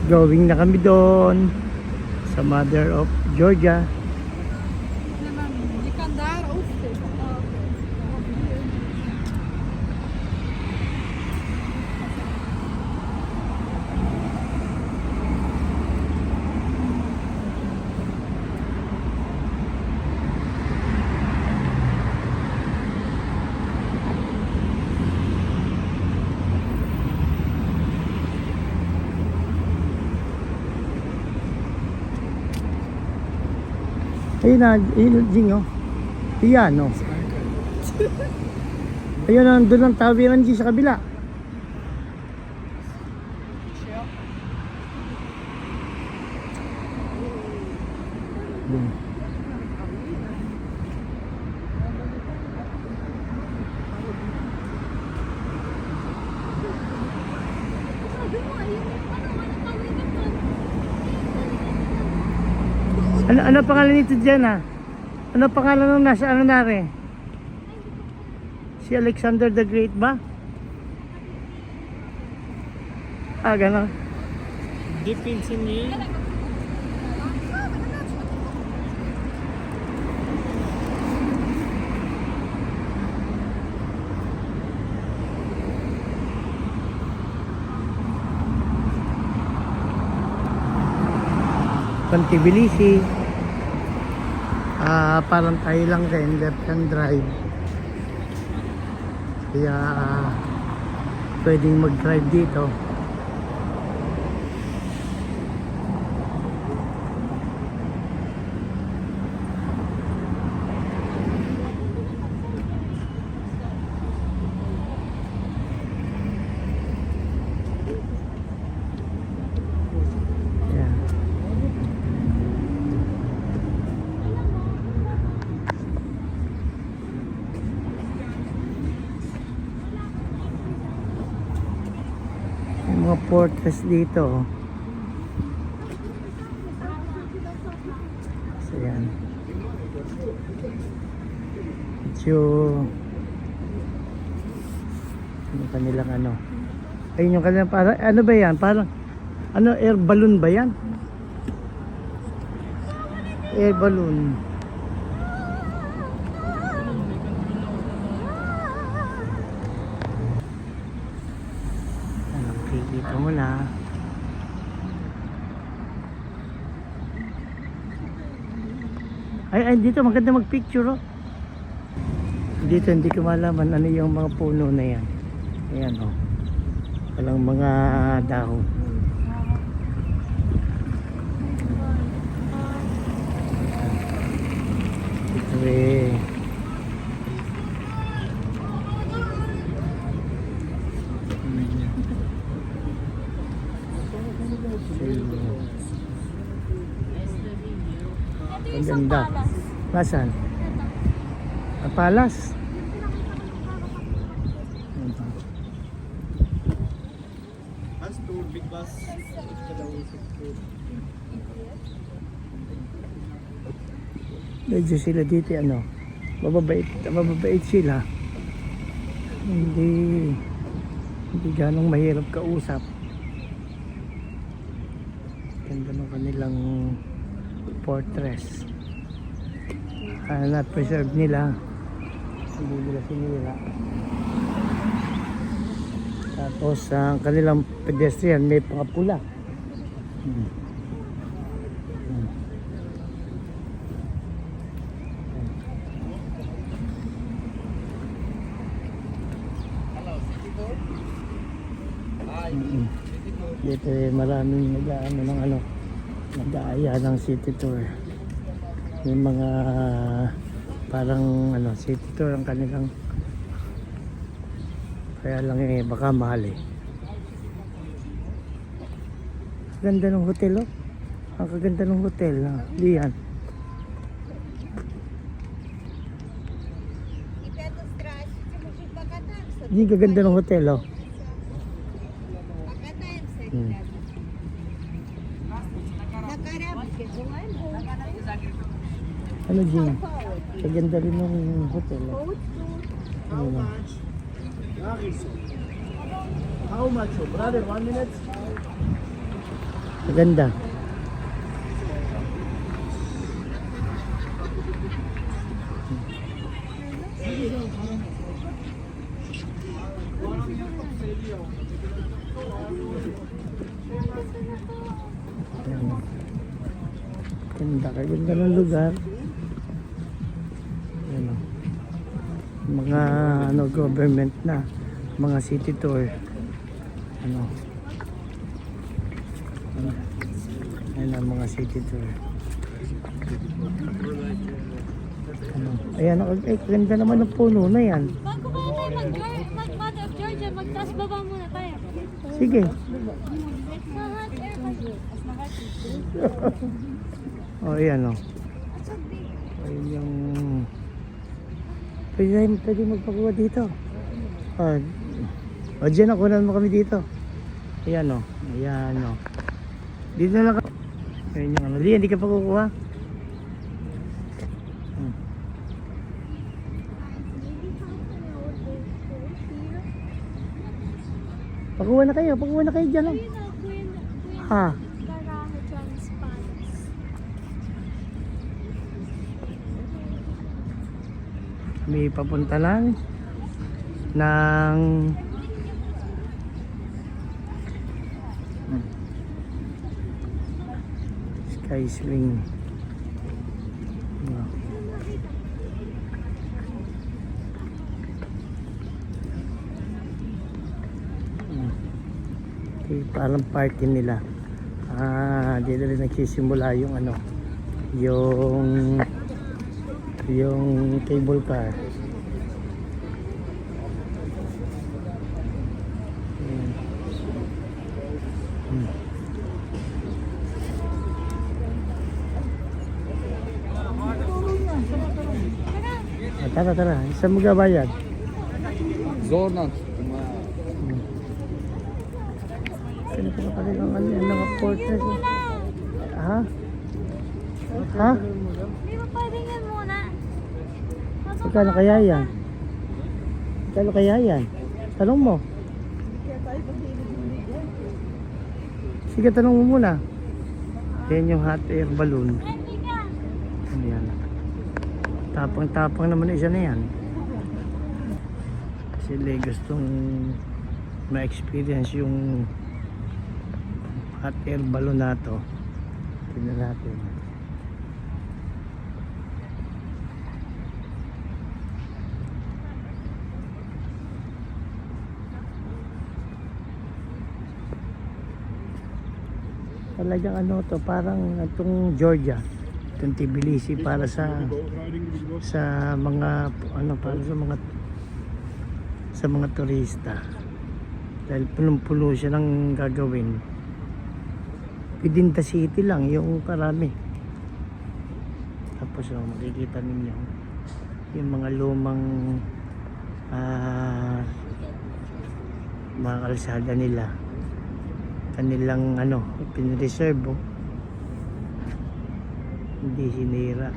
Going na kami doon sa Mother of Georgia. Je kan daar ook zitten. Ayun na, Jing, oh. Piano. Ayun na, doon ang tawiran G sa kabila. Doon. Ano pangalan nito dyan, ha? Ano pangalan ng nasa ano nare? Si Alexander the Great ba? Ah, gano'n. Defense niya. Pantibilisi. Parang tayo lang rin, left hand drive. Kaya pwedeng mag-drive dito. Mga fortress dito, oh. So yan, yung kanilang ano, ayun yung kanilang para, ano ba yan, parang ano, air balloon ba yan? Air balloon. Kita mo na. Ay, dito maganda mag-picture, oh. Dito hindi ko malaman ano yung mga puno na yan. Ayan, oh. Walang mga dahon. Ito eh. Ang ganda. Nasaan? Ang palas. That's too big bus. Medyo sila dito ano, mababait sila. Hindi ganong mahirap kausap. Ganda ng kanilang fortress. Na-preserve nila, hindi nila sinira. Tapos ang kanilang pedestrian may pangapula. Dito maraming nag-aano ng ano, nag-aaya ng city tour. Yung mga parang ano, city tour ang kanilang, kaya lang baka mahal eh. Ganda ng hotel, oh. Ang kaganda ng hotel, diyan. Yung kaganda ng hotel, oh. Ano, Jing? Kaganda rin ng hotel, oh. How much? How much, brother? 1 minute? Maganda. Ayan. Ganda, kaganda ng lugar. Ayan, oh. Mga ano, government na, mga city tour. Ano? Ayan ang mga city tour. Ano? Ayan, ganda naman ng puno na yan. Bago ka tayo mag-Mother of Georgia, magtaas baba muna tayo. Sige. Sa hot air pa. O, ayan o. Ayun yung... Pwede magpakuha dito. O, dyan o, kunan mo kami dito. Ayan o. Ayan o. Dito na lang. Ayan yung ano. Lian, hindi ka pa kukuha. Pakuha na kayo dyan o. Ha? Garahe Transparency. May papunta lang ng Sky Swing. Okay, parang party nila. Dito rin nagsisimula yung ano, yung cable car. Ayan. Tara. Saan mo gabayad? Zornat. Sino pa pala ng ano, mga portrait? Ha? Ha? Hindi mo pwedeng yan muna. Magkano kaya yan? Magkano kaya yan? Tanong mo. Sige, tanong mo muna. Yan yung hot air balloon. Ready ka? Ayan. Tapang-tapang naman isa na yan. Sila gustong ma-experience yung hot air balloon na to. Tignan natin. Talagang ano to, parang itong Georgia, itong Tbilisi para sa mga ano, para sa mga turista. Dahil punong-puno siya ng gagawin. Within the city lang yung karami. Tapos makikita ninyo yung mga lumang mga kalsada nila, kanilang ano, pinreserve, hindi sinira.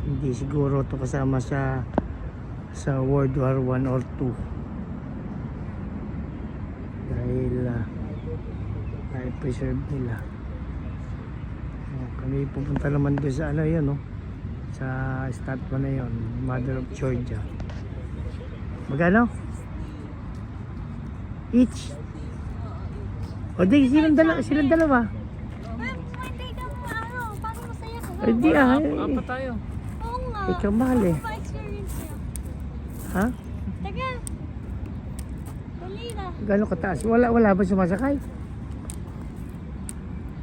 Hindi siguro to kasama sa World War 1 or 2 dahil preserve nila. Kami pupunta naman doon sa ano yun, no? Sa statue na yun, Mother of Georgia. Magkano? Each? O di, silang dalawa. Pwede ka mo ano, paano masaya ka? Ay di Apat tayo. Oo nga. ikaw mahal eh. Ano ba experience niya? Ha? Taga. Kanina. Gano'ng kataas? Wala ba sumasakay?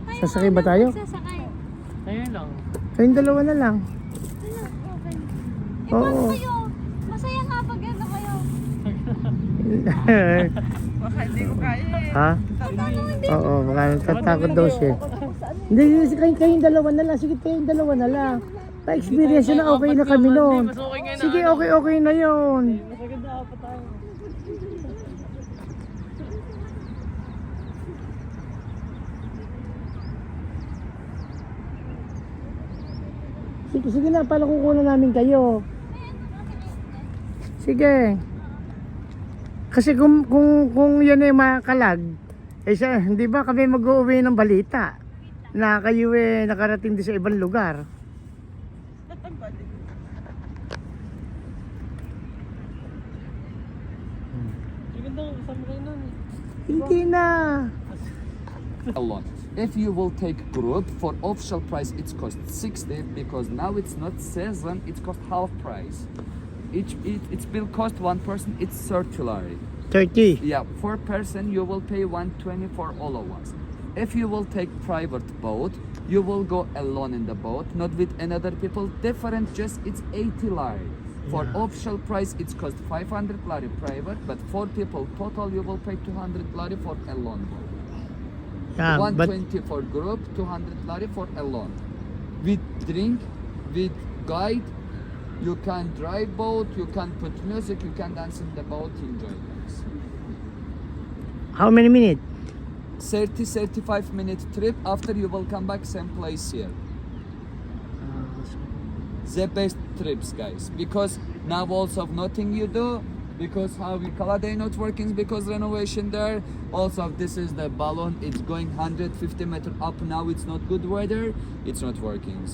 Tayo Sasakay ba nga tayo? magsasakay. Ayun lang. Kayong dalawa na lang. Ano? Okay. Eh, Oo. paano kayo? Masaya nga pag ano kayo. Baka hindi ko kaya eh. Ha? Paano hindi? Oo, baka natatakot daw siya. Hindi, kayong dalawa na lang. Sige, kayong dalawa na lang. Pa-experience na okay na kami noon. Mas okay ngayon na Sige, ano. okay na yun. Mas maganda apat tayo. Sige na, pala kukunan namin kayo. Sige. Kasi kung yan ay makalag, Eh sir, hindi ba kami mag-uwi ng balita na kayo nakarating din sa ibang lugar? Maganda ang samurai nun. Hindi na. Alone. If you will take group for official price, it's cost 60 because now it's not season. It's cost half price. It's bill cost one person. It's 30 lari. 30. Yeah, per person you will pay 120 for all of us. If you will take private boat, you will go alone in the boat, not with another people. Different, just it's 80 lari. For official price, it's cost 500 lari private, but 4 people total, you will pay 200 lari for alone boat. Yeah, but 120 for group, 200 lari for alone. With drink, with guide, you can drive boat, you can put music, you can dance in the boat, enjoy this. how many minutes? 30-35 minute trip, after you will come back same place here. The best trips, guys, because now also nothing you do, because how we Kaladay not working because renovation there. Also this is the balloon, it's going 150 meter up now, it's not good weather, it's not working.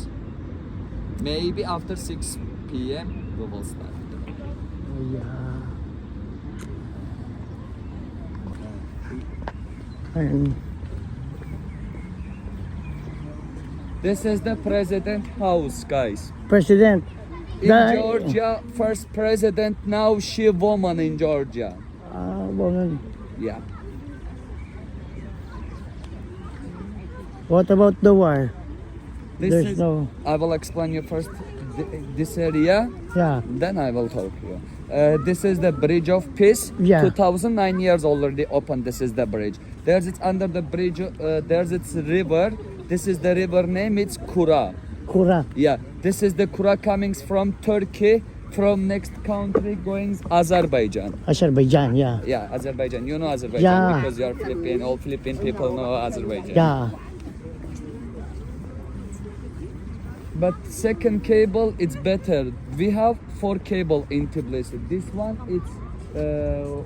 Maybe after 6 p.m. we will start. Yeah. Ayun. This is the president house, guys. President. In Georgia, first president, now she woman in Georgia. Woman. Yeah. What about the war? This There's is, no. I will explain you first this area, Yeah. then I will talk to you. This is the Bridge of Peace. Yeah. 2009 years already open. This is the bridge. There's it's under the bridge. There's its river. This is the river name. It's Kura. Kura. Yeah. This is the Kura coming from Turkey. From next country going Azerbaijan. Azerbaijan. Yeah. Yeah, Azerbaijan. You know Azerbaijan Yeah. because you are Philippine. All Philippine people know Azerbaijan. Yeah. But second cable, it's better. We have 4 cable in Tbilisi. This one, it's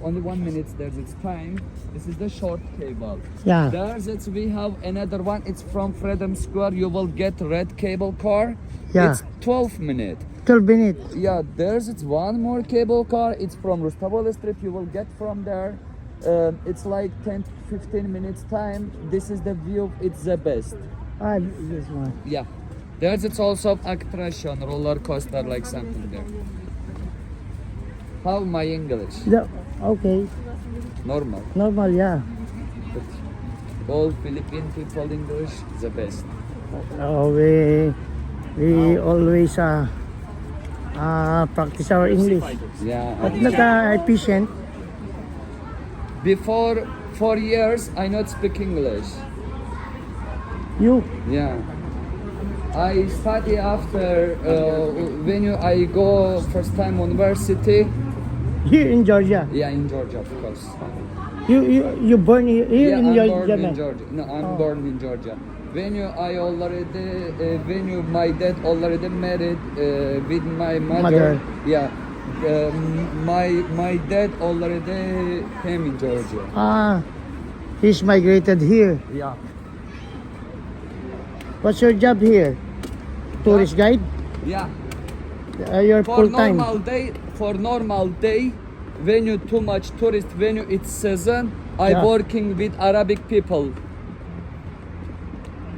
only 1 minute. There's its time. This is the short cable. Yeah. There's it's we have another one. It's from Freedom Square. You will get red cable car. Yeah. It's 12 minute. 12 minutes. Yeah. There's it's one more cable car. It's from Rustaveli Street. You will get from there. It's like 10-15 minutes time. This is the view. It's the best. This one. Yeah. There's it's also attraction, roller coaster, like something there. How my English? Okay. Normal. Normal. Yeah. But all Philippine people English the best. We always practice our English. Yeah. But not efficient. Before 4 years, I not speak English. You. Yeah. I study after when I go first time university. Here in Georgia. Yeah, in Georgia, of course. You born here Yeah, in I'm Georgia. born in Georgia. No, I'm born in Georgia. My dad already married with my mother. Yeah, my dad already came in Georgia. He's migrated here. Yeah. What's your job here? Tourist guide? Yeah. You're For full time. normal day, when you too much tourist, when you it's season, I Yeah. working with Arabic people.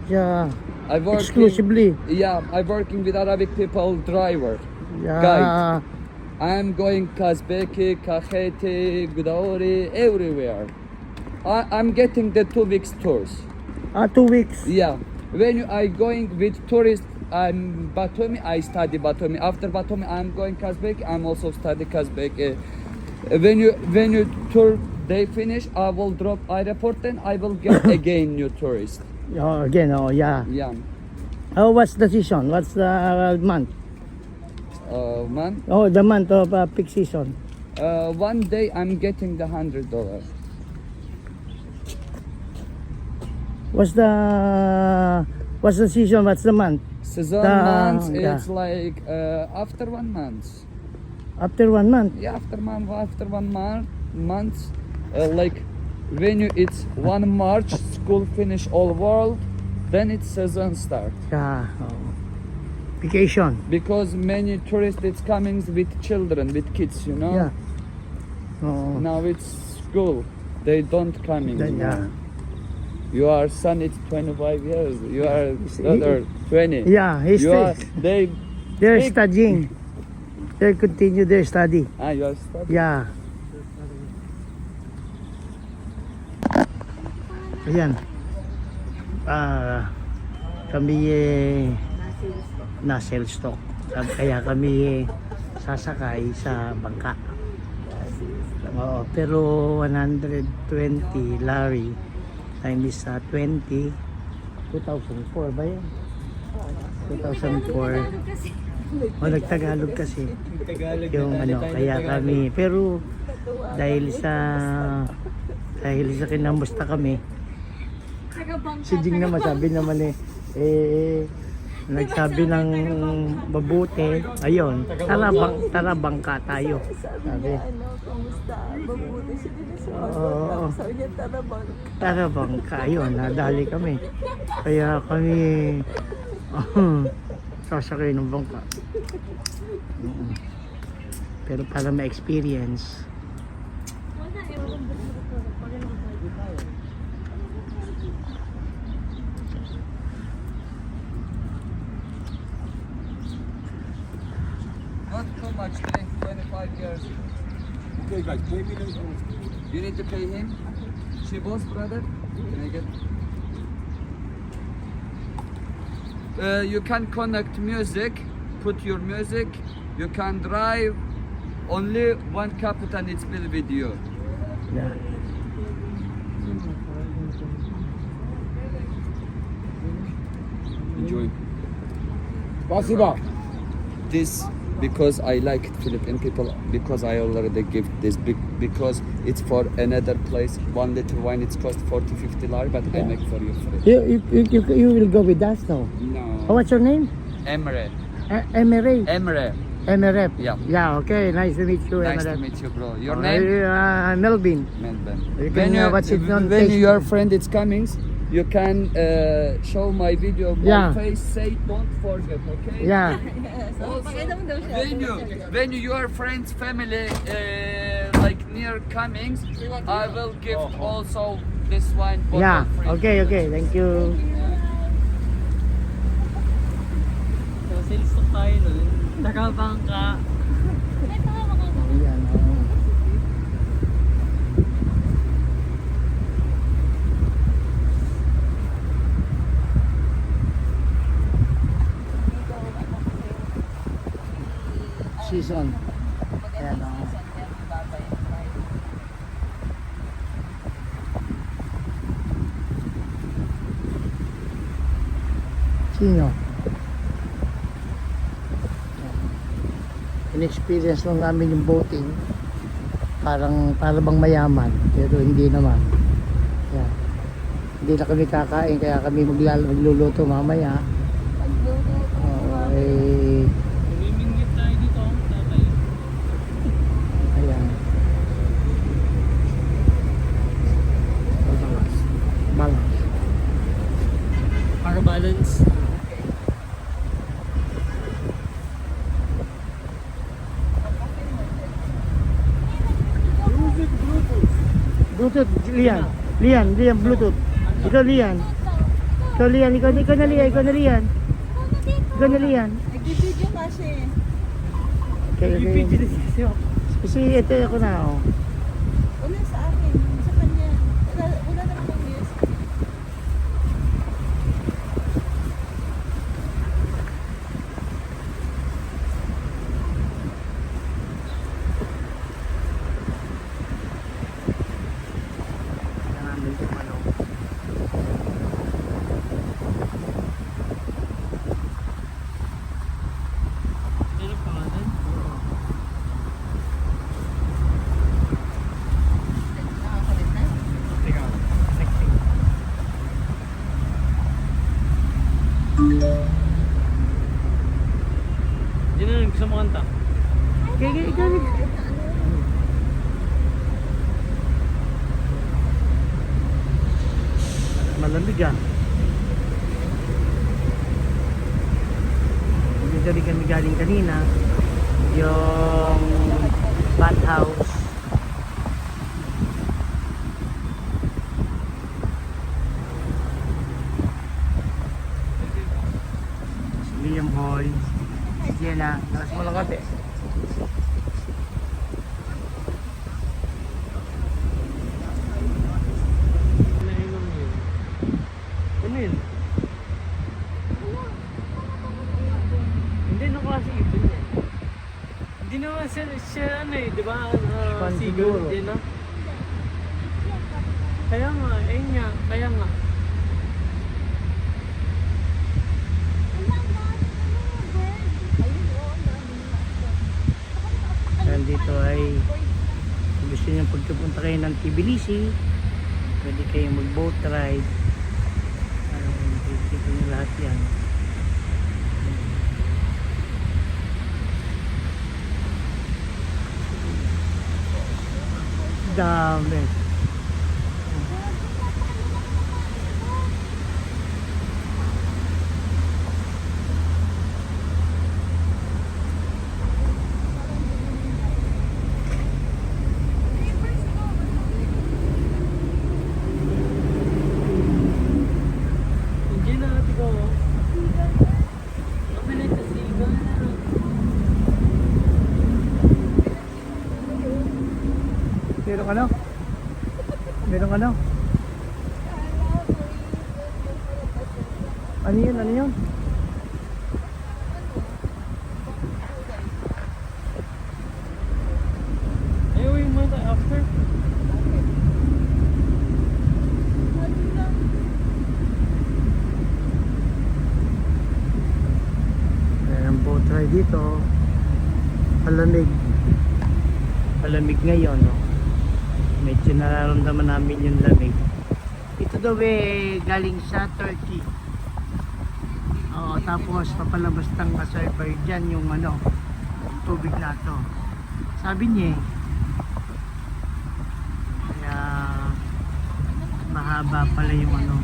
Yeah. I working, Exclusively. Yeah, I working with Arabic people driver. Yeah. Guide. I'm going Kazbeki, Kakheti, Gudauri, everywhere. I'm getting the 2 weeks tours. 2 weeks. Yeah. When I going with tourists, I'm Batumi, I study Batumi. After Batumi, I'm going Kazbeki, I'm also study Kazbeki. When you tour they finish, I will drop airport, then I will get again new tourist. Again, yeah. Yeah. What's the season? What's the month? Man, The month of peak season. one day I'm getting the $100. What's the season? What's the month? Season The- months, yeah. it's like after 1 month. After 1 month. Yeah, after 1 month, like it's 1 March, school finish all world, then it's season start. Yeah. Vacation. Because many tourists it's coming with children, with kids, you know. Yeah. Oo. Now it's school. They don't coming. Yeah. Your son is 25 years. You are He- other 20. Yeah, he's You are, still, big. they're studying. They continue their study. You are studying. Yeah. Ayan. Kami na sell stock. Kaya kami sasakay sa bangka. Oo, pero 120 lari times sa 20, 2004 ba yan? 2004. Nagtagalog kasi. Yung ano, kaya kami, pero dahil sa kinamusta kami, si Jing naman sabi naman nagsabi ng mabuti, ayun, tara bangka tayo. Sabi. Kamusta? Mabuti siya din sa Oo. Sabi niya, tara bang. Tara bangka, ayun, nadali kami. Kaya kami sasakay ng bangka. Pero para ma-experience. Not too much, 25 years. Okay, guys, pay me later. You need to pay him. She boss, brother. Can I get? You can connect music, put your music. You can drive. Only one captain is still with you. Yeah. Enjoy. Спасибо. This because I like Philippine people, because I already give this big, because it's for another place. 1 liter wine it's cost 40-50 lari, but I make for you free. You will go with us now. No. What's your name? Emre. Emre. Emre. Emre. Yeah. Yeah, okay. Nice to meet you, Nice to Emre. meet you, bro. Your name? Melvin. Melbourne. You can, watch it on when Facebook. your friend is coming, you can show my video, my Yeah. face, say don't forget, okay? Yeah. Pakita mo daw siya. When your friends, family, like near comings, I will give also this wine bottle Yeah. free. Okay. Thank you. So, sales talk tayo nun. Nakabangka. Ayan, season. Ayan, Sino? In-experience lang namin yung boating. Para bang mayaman, pero hindi naman. Yan. Hindi na kami kakain, kaya kami magluluto mamaya. Namimingit tayo dito. Tatay. Ayan. Balance. Para balance. Bluetooth, Lian, Bluetooth. Ikaw Lian. Ikaw na Lian. Ikaw na Lian. Nag-video nga siya eh. Okay. Kasi ito ako na, oh. Una sa akin, sa kanya. Wala naman ang views. Namin kung ano. Ano pangalan? Nakakulit na. Teka. Sexting. Hindi na gusto mo kanta. Ikaw. Malamig ah. Dito rin kami galing kanina. Yung bathhouse. Si Liam Boy. Yan na. Lakas mo lang kape. Nainom yun. Ano yun? Hindi na kasi ipon niya. Hindi naman siya ano eh, di ba? Swan Siguro. siguro. Hindi na. Kaya nga, ayun nga, kaya nga. Dito ay kung gusto nyo pagkapunta kayo ng Tbilisi, pwede kayong mag boat ride. Dito nyo lahat yan. Dami. Hindi na natin ko. Kami na kasi iba na. Merong ano? Merong ano? Ano yun? Ano yun? Ayaw yung mga after. Ayan ang boat ride dito. Palamig. Palamig ngayon, no? Medyo nararamdaman namin yung lamig. Ito daw galing sa Turkey. Oo, tapos papalabas ng Azerbaijan yung ano, tubig na to. Sabi niya kaya mahaba pala yung ano.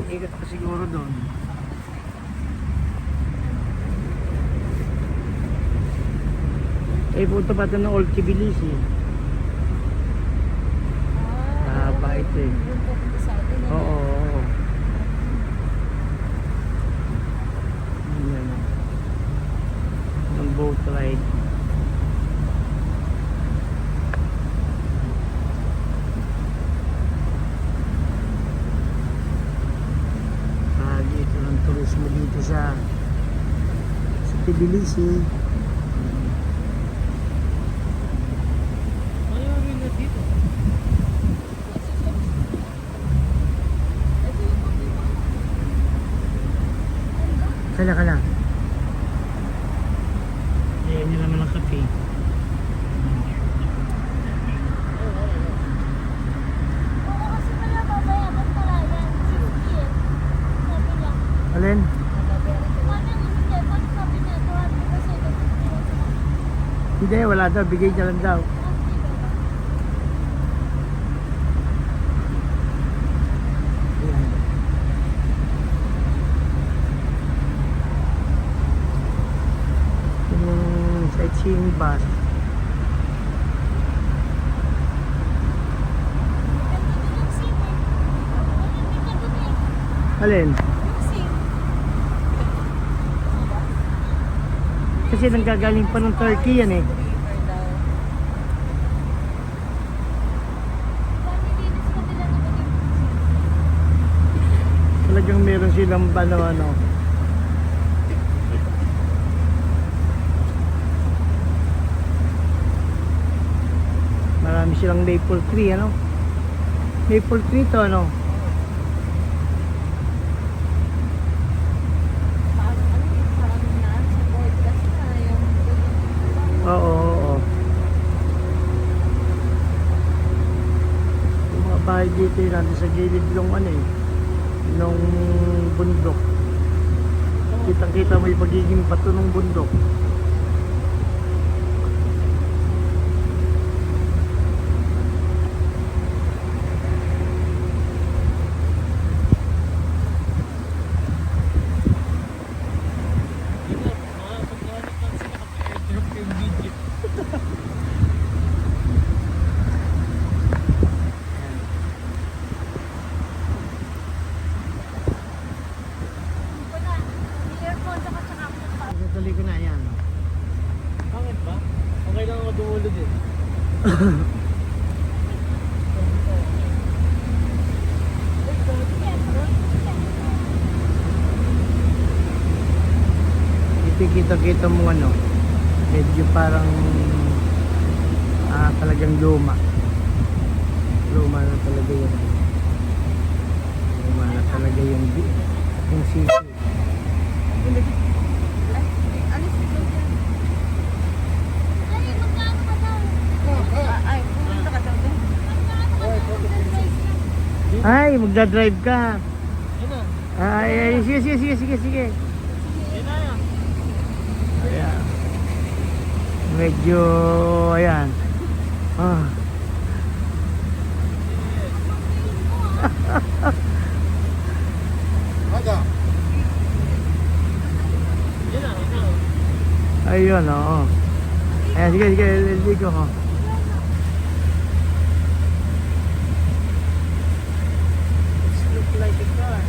Ikot pa siguro doon. Punta pa ito ng Old Tbilisi. Haba ito eh. Yung pupunta sa atin. Oo, oo. Ayan o. Ang boat ride. Dito ng turismo dito sa Tbilisi. Ano yung gawin na dito? Kala ka lang. Ayan nyo naman ang kape. Oo, kasi wala babayaran pala yan. 60 eh. Sabi lang. Alin? Sabi ang hindi, pag sabi niya, 200 kasi Hindi, wala daw. Bigay niya lang daw. Ayan. Yung sightseeing bus. Yung SIM eh. Hindi ka dun eh. Alin? Yung SIM. Kasi nanggagaling pa ng Turkey yan eh. Pamilinis pa nila naman yung Talagang meron silang ano. Marami silang maple tree, ano? Maple tree to, ano? parang ano eh, parang nasa board kasi na yung Oo, oo, oo. Yung mga bahay tayo dito yun, nandun sa gilid yung ano eh, nung bundok. Kitang-kita mo yung pagiging bato ng bundok. Ito na. Earphone tsaka tsaka. Tuloy ko na yan. Bakit ba? Okay lang ako dumulog eh. Kita-kita mo ano, medyo parang talagang luma. Luma na talaga yun. Luma na talaga yung sisi. Ay, magkano ka daw? Ay, pumunta ka daw doon. Ay, magdadrive ka. Yan na. Ay, sige. Yan na. Ayan. Medyo, ayan. Ah. Yan na. Yan na. Ayun, oo. Ayan, sige, ligo ko. Look like a car.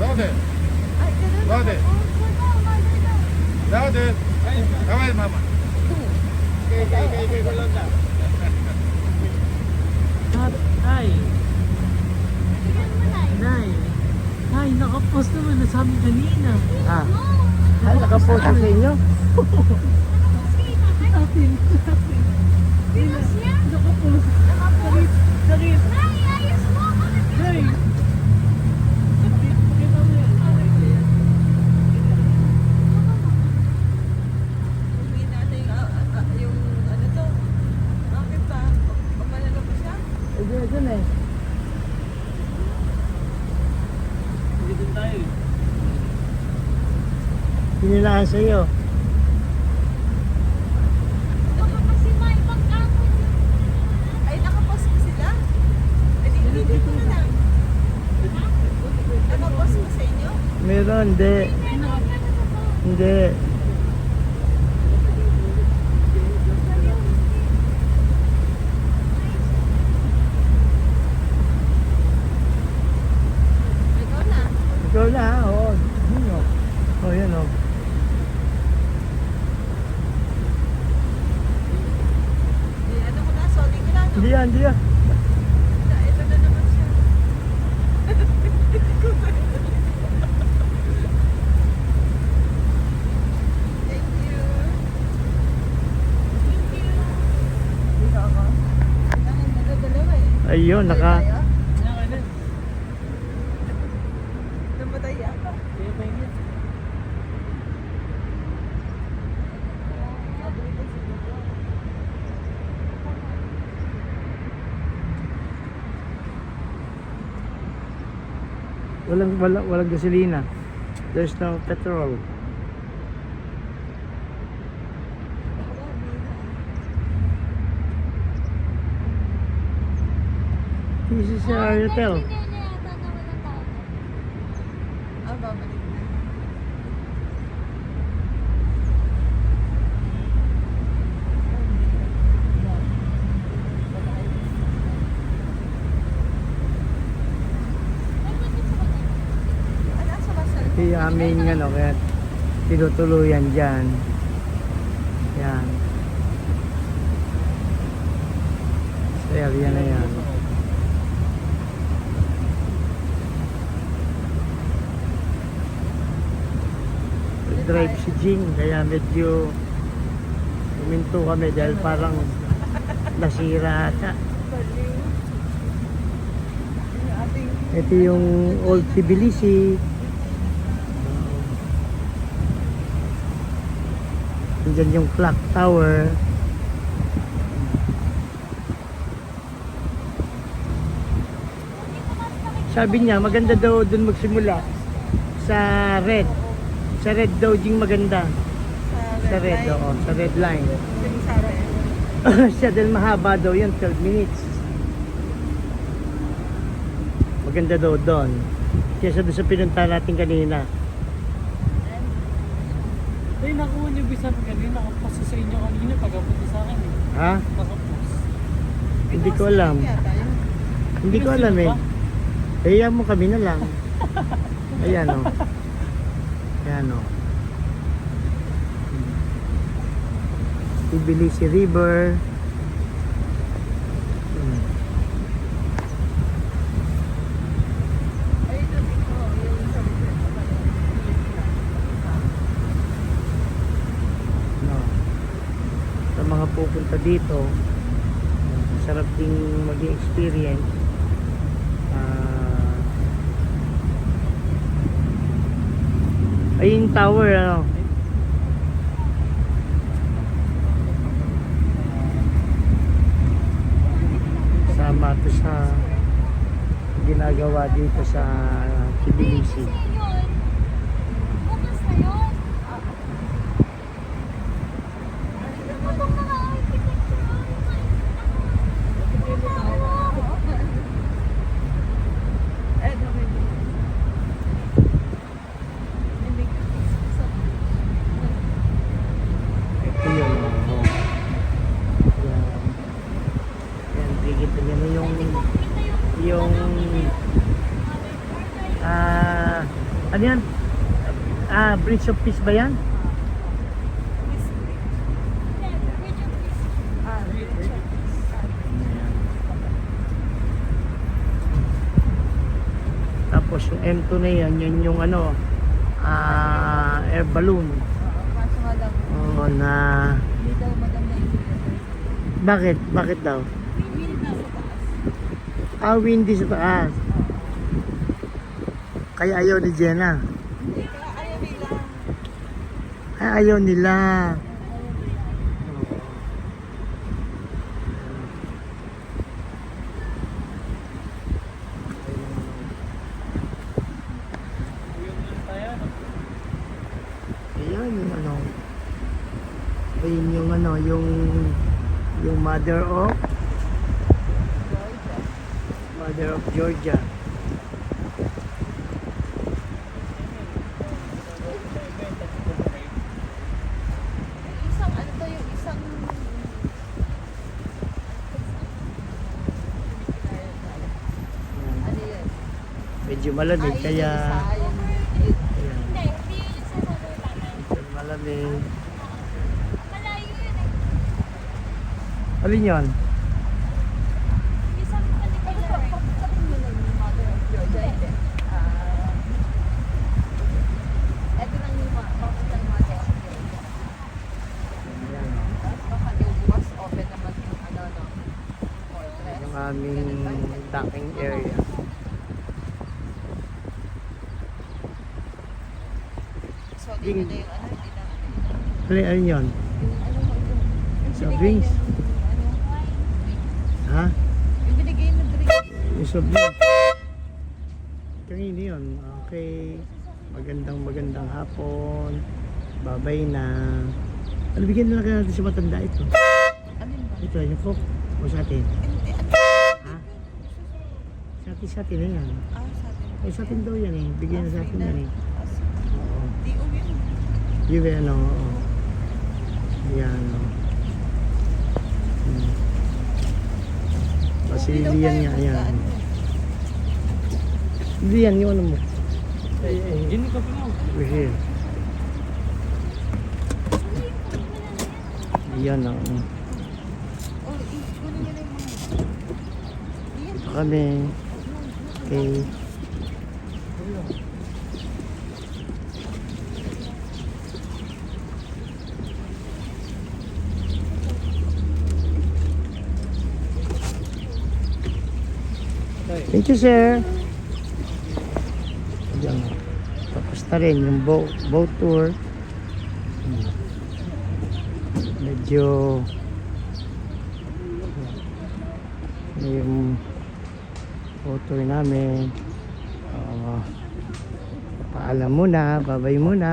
Raden, Ay, ganun. Raden, Raden. Давай, мама. Ay, Nay. Ay, nakapost naman na sa amin kanina. Ah. Ay, nakapost sa inyo? Atin. Nakapost. Sakit. Nay. Pakita mo yan. Uwi natin yung ano to. Bakit ba? Pagmalala pa siya? Dun eh. Hindi din tayo eh. Pinilaan sa'yo. Ay, nakapost ba sila? Ay, video ko na lang. Nakapost ba sa inyo? Meron, hindi. Hindi. Ikaw na. Ikaw na, oo. Yun o. Oh, yun o. Ano ko na, sorry ko na. No? Hindi yan, hindi yan. Ito na naman siya. Thank you. Dito ako. Ay, nagdadalawa eh. Ayun, Tayo? Naka na. Namatay ako. Kaya pa yun. Walang gasolina. There's no petrol. This is our hotel. Ah, babalik na. Ano sa basal? Ito yung aming ano, kaya tinutuluyan dyan. Yan. Sa area na yan. Drive si Jing, kaya medyo huminto kami dahil parang nasira ata. Baliw. Yung ating Ito yung Old Tbilisi. Andyan yung clock tower. Sabi niya, maganda daw dun magsimula. Sa red. Sa red daw ding maganda. Sa red, oo. Sa red line. Yung sabi. Siya dahil mahaba daw yun, 12 minutes. Maganda daw doon. Kesa doon sa pinunta natin kanina. Ay, nakuha niyo bisan kanina. Nakapost sa inyo kanina. Pagkapunta sa akin eh. Ha? Nakapost. Hindi ko alam. Yata yun. Hindi ko alam eh. Kaya mo kami na lang. Ayan o. Ayan o. Tbilisi River. Ay, ito dito. Yung sabi ko. No. Sa mga pupunta dito, sarap ding mag-experience. Ay, yung tower, ano? Sama to sa ginagawa dito sa Tbilisi. Kasi yun, bukas na yun. Ano bang mga architecture? Eh, okay. Hindi. Ito yun, oh. Yan. Yan, bigit na yan yung ano yan? Bridge of Peace ba yan? Tapos yung M2 na yan, yun yung ano, air balloon. Kaso nga lang, Oo, na... hindi daw maganda yung Bakit? Bakit daw? wind na sa taas. Windy sa taas. Kaya ayaw ni Jenna. Hindi, kaya ayaw nila. Ayaw nila. Ayan yung ano. Ayun yung ano, yung mother of Georgia. Isang ano to yung isang ano yun? Medyo malamig Yun kaya yung isa, ayan, yung Hindi, hindi yun yung sasabi natin. medyo malamig. Malayo yun eh. Alin yun? Isang particular. sabihin mo lang yung mother of Georgia, hindi. Ito lang yung papuntang mother of Georgia. Ayan, Tapos baka yung bukas open naman yung ano, no? Fortress. yung aming docking area. So, dito na yung ano, hindi na. Alin yun? Yung ano mo, yung Soft binigay drinks? yung ano, Ha? yung binigay na drink. Yung soft drink. Kanina yun. Okay. Magandang hapon. Babay na. Ano, bigyan na lang kaya natin sa matanda ito. Ano yun ba? Ito, yung Coke. O sa atin. Hindi, ano? Ha? Sa atin na yan. Sa atin. Eh, sa atin daw yan eh. Bigyan na sa atin yan eh. Oo. Di yun. Yung ano, oo. Yan, o. Basilian nga, yan. Hindi yan, yung ano mo. Gini ka pa lang. Over here. Yan, o. Oh, kunin nyo na yung mga. Ito kami. Okay. Thank you, sir. Ayan. Tapos na rin yung boat tour. medyo yung photo namin. Paalam muna, babay muna.